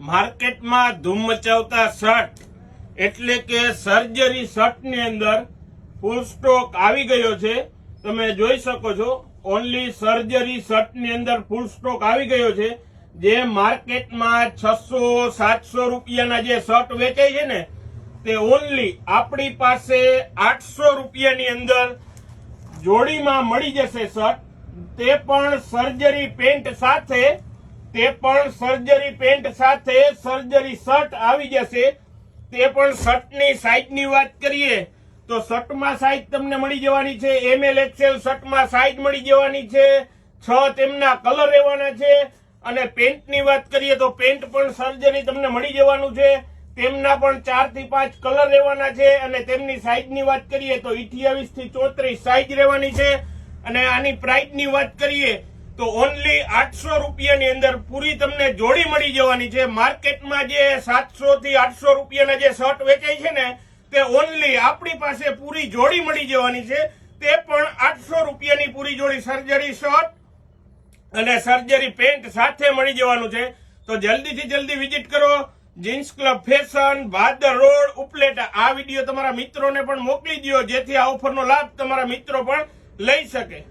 માર્કેટમાં ધૂમ મચાવતા શર્ટ એટલે કે સર્જરી શર્ટની અંદર ફૂલ સ્ટોક આવી ગયો છે. તમે જોઈ શકો છો, ઓનલી સર્જરી શર્ટની અંદર ફૂલ સ્ટોક આવી ગયો છે. જે માર્કેટમાં 600-700 રૂપિયાના જે શર્ટ વેચાય છે ને, તે ઓનલી આપણી પાસે 800 રૂપિયાની અંદર જોડીમાં મળી જશે શર્ટ. તે પણ સર્જરી પેન્ટ સાથે, સર્જરી શર્ટ આવી જશે. તે પણ શર્ટની સાઈઝની વાત કરીએ તો શર્ટમાં સાઈઝ તમને મળી જવાની છે. ML XL શર્ટમાં સાઈઝ મળી જવાની છે. 6 તેમના કલર રહેવાના છે. અને પેન્ટની વાત કરીએ તો પેન્ટ પણ સર્જરી તમને મળી જવાનું છે. તેમના પણ 4 થી 5 કલર રહેવાના છે. અને તેમની સાઈઝની વાત કરીએ તો 28 થી 34 સાઈઝ રહેવાની છે. અને આની પ્રાઇસની વાત કરીએ તો ઓનલી 800 રૂપિયાની અંદર પૂરી તમને જોડી મળી જવાની છે. માર્કેટમાં જે 700 થી 800 રૂપિયાના જે શર્ટ વેચાય છે ને, તે ઓનલી આપણી પાસે પૂરી જોડી મળી જવાની છે. તે પણ 800 રૂપિયાની પૂરી જોડી સર્જરી શર્ટ અને સર્જરી પેન્ટ સાથે મળી જવાનું છે. તો જલ્દીથી જલ્દી વિઝિટ કરો jeans club fashion, Bhadar road, Upleta. આ વિડીયો તમારા મિત્રોને પણ મોકલી દો, જેથી આ ઓફરનો લાભ તમારા મિત્રો પણ લઈ શકે.